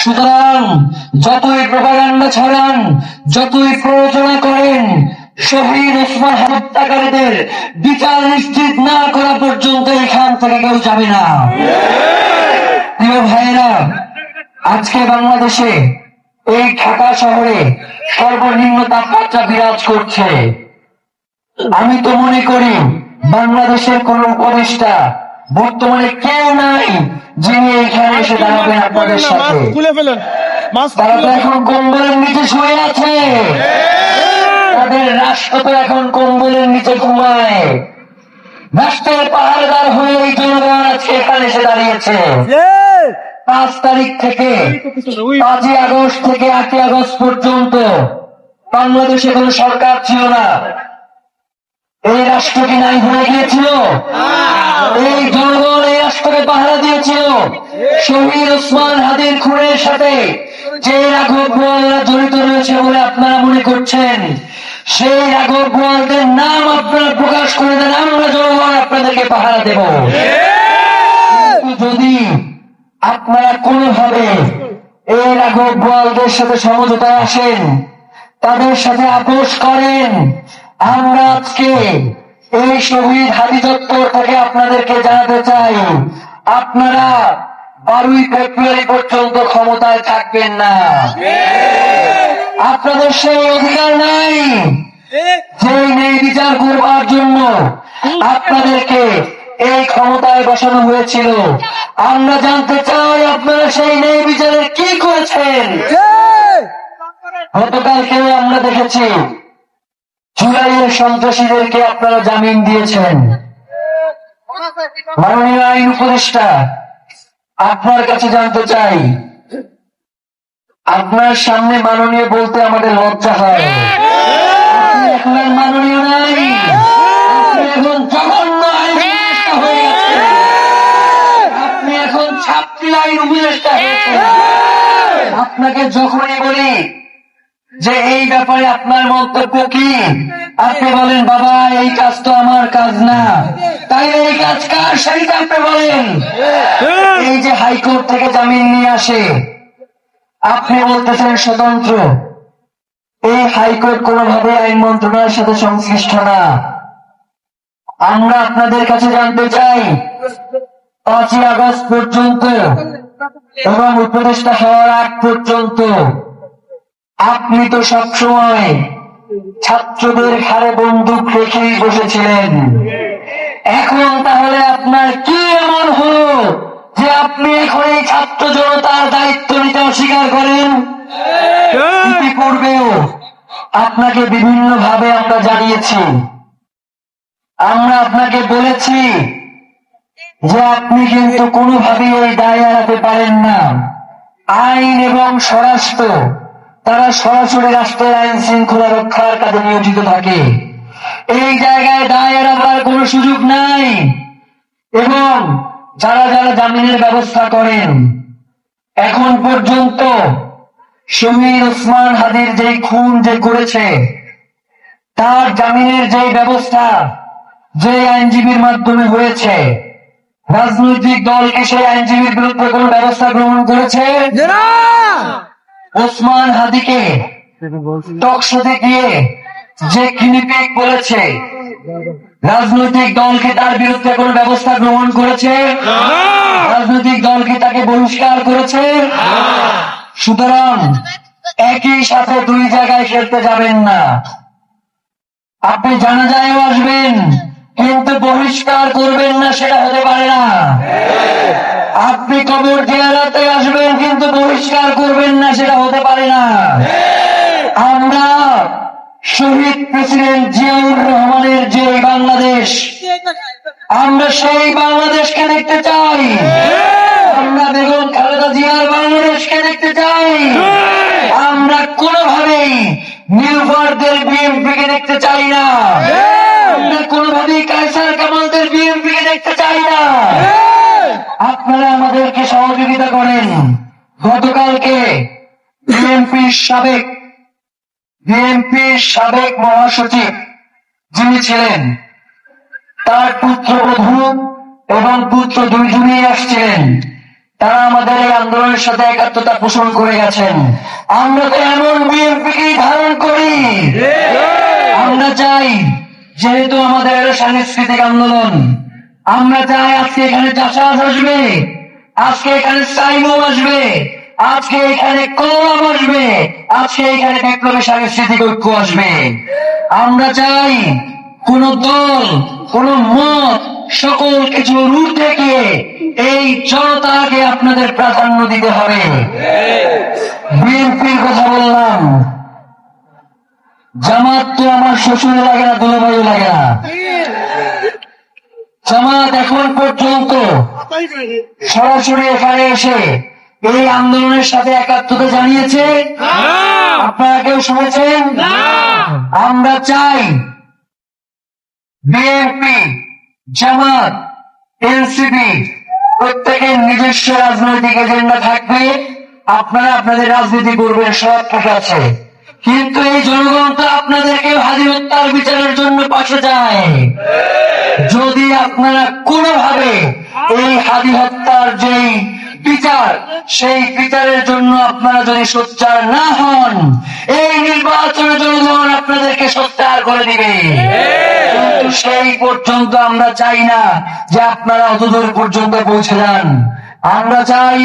সুতরাং যতই প্রোপাগান্ডা ছড়ান, যতই প্ররোচনা করেন, শহীদ ওসমান হত্যাকারীদের বিচার নিশ্চিত না করা পর্যন্ত এখান থেকে কেউ যাবে না। প্রিয় ভাইয়েরা, আজকে বাংলাদেশে এই ঢাকা শহরে সর্বনিম্ন তাপমাত্রা বিরাজ করছে। আমি তো মনে করি বাংলাদেশের কোন উপদেষ্টা বর্তমানে কেউ নাই যিনি এখানে এসে দাঁড়াবেন আপনাদের সাথে। তারা তো এখন কম্বলের নিচে শুয়ে আছে, তাদের রাষ্ট্র তো এখন কম্বলের নিচে ঘুমায়। রাষ্ট্রের পাহাড়দার হয়ে এই জনগণ আজকে এখানে এসে দাঁড়িয়েছে। 5 তারিখ থেকে 5ই আগস্ট থেকে 8ই আগস্ট পর্যন্ত বাংলাদেশে কোন সরকার ছিল না। এই রাষ্ট্র কি নাই হয়ে গিয়েছিল? এই জনগণ এই রাষ্ট্রকে পাহারা দিয়েছিল। শহীদ ওসমান হাদির খুনের সাথে যে রাঘব বোয়ালরা জড়িত রয়েছে বলে আপনারা মনে করছেন, সেই রাঘব বোয়ালদের নাম আপনারা প্রকাশ করে দেন, আমরা জনগণ আপনাদেরকে পাহারা দেব। যদি আপনারা কোনোভাবে এই রাঘব বোয়ালদের সাথে সমঝোতায় আসেন, তাদের সাথে আপোষ করেন, আমরা আজকে এই শহীদ হাদি চত্বর থেকে আপনাদেরকে জানাতে চাই, আপনারা 12ই ফেব্রুয়ারি পর্যন্ত ক্ষমতায় থাকবেন না। আপনাদের সেই অধিকার নাই যে ন্যায় বিচার করবার জন্য আপনাদেরকে এই ক্ষমতায় বসানো হয়েছিল। আমরা জানতে চাই আপনারা সেই ন্যায় বিচারে কি করেছেন। গতকালকেও আমরা দেখেছি জুলাইয়ের সন্ত্রাসীদেরকে আপনারা জামিন দিয়েছেন। মাননীয় আইন উপদেষ্টা, আপনার কাছে জানতে চাই, আপনার সামনে মাননীয় বলতে আমাদের লজ্জা হয়। আপনি এখন আর মাননীয় নাই, আপনি এখন জঘন্য আইন উপদেষ্টা হয়ে গেছেন। আপনি এখন ছাত্রী আইন উপদেষ্টা হয়েছেন। আপনাকে যখনই বলি যে এই ব্যাপারে আপনার মন্তব্য কি, আপনি বলেন বাবা এই কাজ তো আমার কাজ না, তাই এই কাজ কার সেটা আপনি বলেন। এই যে হাইকোর্ট থেকে জামিন নিয়ে আসে, আপনি বলতেছেন স্বতন্ত্র। এই হাইকোর্ট কোনোভাবে আইন মন্ত্রণালয়ের সাথে সংশ্লিষ্ট না। আমরা আপনাদের কাছে জানতে চাই 5ই আগস্ট পর্যন্ত এবং উপদেষ্টা হওয়ার আগ পর্যন্ত আপনি তো সবসময় ছাত্রদের ঘাড়ে বন্দুক রেখেই বসেছিলেন। এখন তাহলে আপনার কি এমন হলো যে আপনি এখন এই ছাত্র জনতার দায়িত্ব নিতে অস্বীকার করেন? ইতিপূর্বেও আপনাকে বিভিন্ন ভাবে আমরা জানিয়েছি, আমরা আপনাকে বলেছি যে আপনি কিন্তু কোনোভাবেই ওই দায় এড়াতে পারেন না। আইন এবং স্বরাষ্ট্র তারা সরাসরি রাষ্ট্রের আইন শৃঙ্খলা রক্ষার কাজে নিয়োজিত থাকে। এই জায়গায় দায় এড়াবার কোনো সুযোগ নাই। এবং যারা যারা জামিনের ব্যবস্থা করেন, এখন পর্যন্ত শহীদ ওসমান হাদির যে খুন যে করেছে তার জামিনের যে ব্যবস্থা যে আইনজীবীর মাধ্যমে হয়েছে, রাজনৈতিক দল কি সেই আইনজীবীর বিরুদ্ধে কোন ব্যবস্থা গ্রহণ করেছে? ওসমান হাদিকে টকশোতে গিয়ে যে ক্লিনিক বলেছে, রাজনৈতিক দল কি তার বিরুদ্ধে কোন ব্যবস্থা গ্রহণ করেছে? রাজনৈতিক দল কি তাকে বহিষ্কার করেছে? সুতরাং একই সাথে দুই জায়গায় খেলতে যাবেন না। আপনি জানাজায়ও আসবেন কিন্তু বহিষ্কার করবেন না, সেটা হতে পারে না। আপনি কবর জিয়ারতে আসবেন কিন্তু বহিষ্কার করবেন না, সেটা হতে পারে না। আমরা শহীদ প্রেসিডেন্ট জিয়াউর রহমানের যে বাংলাদেশ, আমরা সেই বাংলাদেশকে দেখতে চাই। আমরা বেগম খালেদা জিয়ার বাংলাদেশকে দেখতে চাই। আমরা কোনোভাবেই নীলুফারদের বিএনপিকে দেখতে চাই না। আমরা কোনোভাবেই কায়সার কামালদের বিএনপিকে দেখতে চাই না। আপনারা আমাদেরকে সহযোগিতা করেন। গতকালকে বিএনপির সাবেক মহাসচিব যিনি ছিলেন, তার পুত্রবধূ এবং পুত্র দুইজনই আসছিলেন। তারা আমাদের এই আন্দোলনের সাথে একাত্মতা পোষণ করে গেছেন। আমরা তো এমন বিএনপিকে ধারণ করি। আমরা চাই, যেহেতু আমাদের এটা সাংস্কৃতিক আন্দোলন, আমরা চাই আজকে এখানে চাষাবাস আসবে, আজকে এখানে সাইমুম আসবে, আজকে এখানে কলম আসবে, আজকে এখানে বিপ্লবী সাংস্কৃতিক ঐক্য আসবে। আমরা চাই কোন দল, কোন মত, সকল কিছু ঊর্ধ্বে থেকে এই জনতাকে আপনাদের প্রাধান্য দিতে হবে। বিএনপির কথা বললাম, জামাত তো আমার শ্বশুর লাগে না, দুলাভাইও লাগে না। জামাত এখন পর্যন্ত সরাসরি এখানে এসে এই আন্দোলনের সাথে একাত্মতা জানিয়েছে? আপনারা কেউ শুনেছেন? আমরা চাই বিএনপি, জামাত, এনসিপি প্রত্যেকের নিজস্ব রাজনৈতিক এজেন্ডা থাকবে, আপনারা আপনাদের রাজনীতি করবেন, সব ঠিক আছে। কিন্তু এই জনগণ তো আপনাদেরকে হাদি হত্যার বিচারের জন্য পাশে যায়। যদি আপনারা কোনোভাবে এই হাদি হত্যার যেই বিচার, সেই বিচারের জন্য আপনারা যদি সোচ্চার না হন, এই নির্বাচনের জনগণ আপনাদেরকে সোচ্চার করে দিবে। কিন্তু সেই পর্যন্ত আমরা চাই না যে আপনারা অতদূর পর্যন্ত পৌঁছে যান। আমরা চাই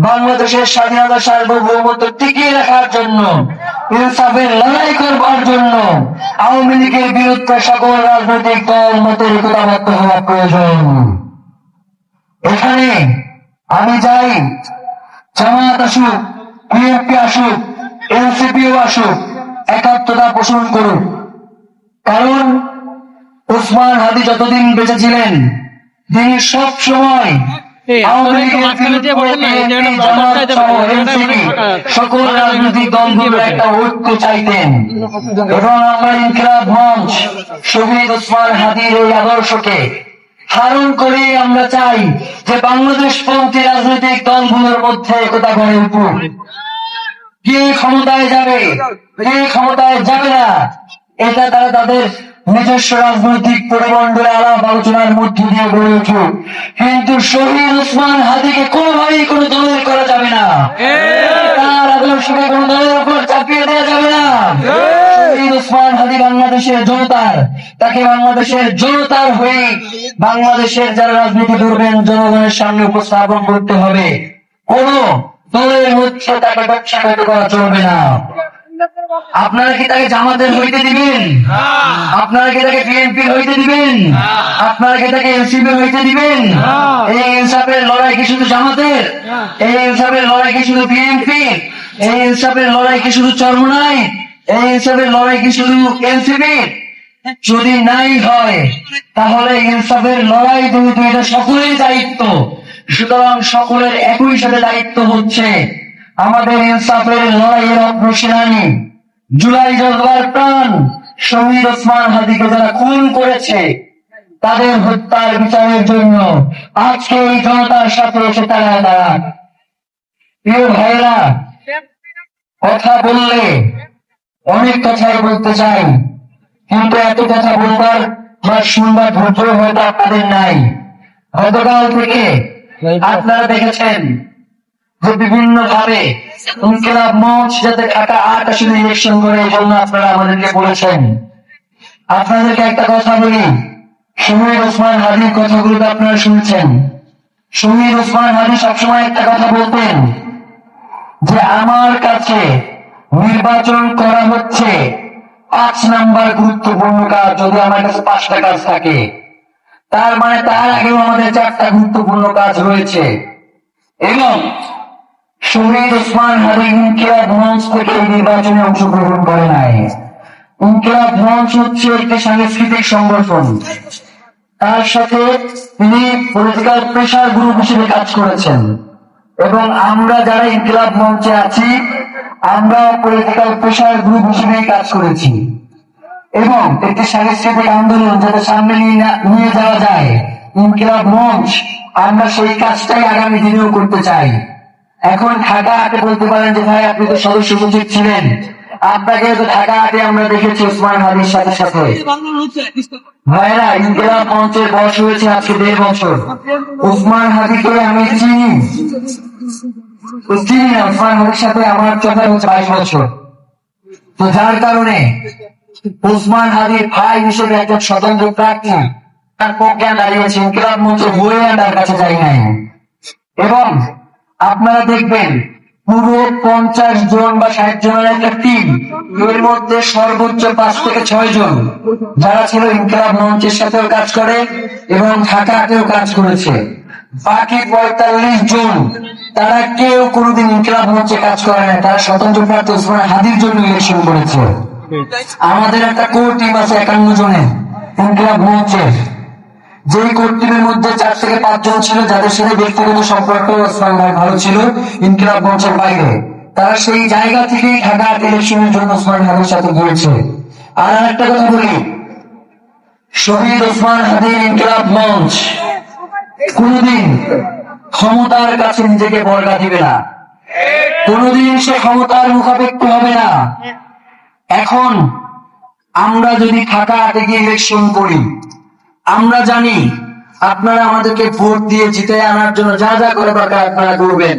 বাংলাদেশের স্বাধীনতা, সার্বভৌমত্ব টিকিয়ে রাখার জন্য, ইনসাফের লড়াই করবার জন্য আওয়ামী লীগের বিরুদ্ধে সকল রাজনৈতিক দল মতের একতাবদ্ধ হওয়া প্রয়োজন। এখানে আমি চাই জামাত আসুক, বিএনপি আসুক, এনসিপিও আসুক, একাত্মতা পোষণ করুক। কারণ ওসমান হাদি যতদিন বেঁচে ছিলেন, তিনি সব সময় সকল রাজনৈতিক দলগুলোর একটা ঐক্য চাইতেন। এবং আমরা ইনকিলাব মঞ্চ শহীদ ওসমান হাদির এই আদর্শকে ধারণ করে আমরা চাই যে বাংলাদেশপন্থী রাজনৈতিক দলগুলোর মধ্যে একতা গড়ে উঠুক। কে ক্ষমতায় যাবে, কে ক্ষমতায় যাবে না, এটা তারা তাদের নিজস্ব রাজনৈতিক পরিমণ্ডলে আলাপ আলোচনার মধ্য দিয়ে গড়ে উঠুক। কিন্তু শহীদ ওসমান হাদিকে কোনোভাবেই কোনো দলের করা যাবে না, তার আদর্শকে কোনো দলের উপর চাপিয়ে দেওয়া যাবে না। শহীদ ওসমান হাদি বাংলাদেশের জনতার, তাকে বাংলাদেশের জনতার হয়ে বাংলাদেশের যারা রাজনীতি করবেন জনগণের সামনে উপস্থাপন করতে হবে। কোন দলের মধ্যে তাকে ব্যবসায়িত করা চলবে না। আপনারা কি তাকে জামাতের হইতে দিবেন? আপনারা কি তাকে বিএনপির হইতে দিবেন? আপনারা কি তাকে এনসিপির হইতে দিবেন? এই ইনসাফের লড়াই কি শুধু জামাতের? এই ইনসাফের লড়াই কি শুধু বিএনপির? এই ইনসাফের লড়াই কি শুধু চরমোনাই? এই ইনসাফের লড়াই কি শুধু এনসিপির? যদি নাই হয় তাহলে ইনসাফের লড়াই যেহেতু এটা সকলের দায়িত্ব, সুতরাং সকলের একই সাথে দায়িত্ব হচ্ছে আমাদের ইনসাফের লড়াইয়ের অগ্রসেনানী, জুলাই যোদ্ধার প্রাণ শহীদ ওসমান হাদিকে যারা খুন করেছে তাদের হত্যার বিচারের জন্য আজকে এই জনতার সাথে এসে তারা দাঁড়ান। প্রিয় ভাইরা, কথা বললে অনেক কথাই বলতে চাই, কিন্তু এত কথা বলবার বা শুনবার ধৈর্য হয়তো আপনাদের নাই। গতকাল থেকে আপনারা দেখেছেন যে বিভিন্ন ভাবে ইনকিলাব মঞ্চ যাতে ঢাকা ৮ আসনে ইলেকশন করে, এই জন্য আপনারা আমাদেরকে বলেছেন। আপনাদেরকে একটা কথা বলি, শহীদ ওসমান হাদির কথাগুলো তো আপনারা শুনছেন। শহীদ ওসমান হাদি সবসময় একটা কথা বলতেন যে আমার কাছে নির্বাচন করা হচ্ছে ৫ নাম্বার গুরুত্বপূর্ণ কাজ। যদি আমার কাছে ৫টা কাজ থাকে, তার মানে তার আগেও আমাদের 4টা গুরুত্বপূর্ণ কাজ রয়েছে। এবং শহীদ ওসমান হাদি ইনকিলাব মঞ্চ থেকে নির্বাচনে অংশগ্রহণ করে নাই। ইনকিলাব মঞ্চ হচ্ছে একটি সাংস্কৃতিক সংগঠন, তার সাথে তিনি পলিটিক্যাল প্রেসার গ্রুপ হিসেবে কাজ করেছেন। এবং আমরা যারা ইনকিলাব মঞ্চে আছি, আমরা পলিটিক্যাল প্রেসার গ্রুপ হিসেবে কাজ করেছি। এবং একটি সাংস্কৃতিক আন্দোলন যাতে সামনে নিয়ে যাওয়া যায়, ইনকিলাব মঞ্চ, আমরা সেই কাজটাই আগামী দিনেও করতে চাই। এখন ঢাকা আগে বলতে পারেন যে ভাই আপনি তো সদস্য সচিব ছিলেন, আপনাকে তো ঢাকা হাটে আমরা দেখেছি ওসমান হাদির সাথে সাথে। ভাইরা, ইনকিলাব মঞ্চের বয়স হয়েছে আজকে 1.5 বছর। ওসমান হাদিকে আমি চিনি না, ওসমান হাদির সাথে আমার চোখে হচ্ছে 22 বছর। তো যার কারণে ওসমান হাদির ভাই হিসেবে একজন স্বতন্ত্র প্রার্থী তার পক্ষে দাঁড়িয়েছে, ইনকিলাব মঞ্চ বয়ে তার কাছে যাই নাই। এবং আপনারা দেখবেন পুরো 50 জন বা 60 জনের একটা টিম, এর মধ্যে সর্বোচ্চ 5 থেকে 6 জন যারা ছিল ইনকিলাব মঞ্চের সাথেও কাজ করে এবং ঢাকা হাটেও কাজ করেছে। বাকি 45 জন তারা কেউ কোনোদিন ইনকিলাব মঞ্চে কাজ করে না, তারা স্বতন্ত্র প্রার্থী ওসমান হাদির জন্য ইলেকশন করেছে। আমাদের একটা কোর টিম আছে 51 জনের ইনকিলাব মঞ্চের, যেই কোর টিমের মধ্যে 4 থেকে 5 জন ছিল যাদের সাথে ব্যক্তিগত সম্পর্ক ওসমান ভাই ভালো ছিল ইনকিলাব মঞ্চের বাইরে। তারা সেই জায়গা থেকে ঢাকা ইলেকশনের জন্য ওসমান হাদির সাথে গিয়েছে। আর একটা কথা বলি, শহীদ ওসমান হাদির ইনকিলাব মঞ্চ কোনদিন ক্ষমতার কাছে নিজেকে বর্গা দিবে না, কোনদিন সে ক্ষমতার মুখাপেক্ষ হবে না। এখন আমরা যদি ঢাকা হাটে গিয়ে ইলেকশন করি, আমরা জানি আপনারা আমাদেরকে ভোট দিয়ে জিতে আনার জন্য যা যা করে দরকার আপনারা করবেন।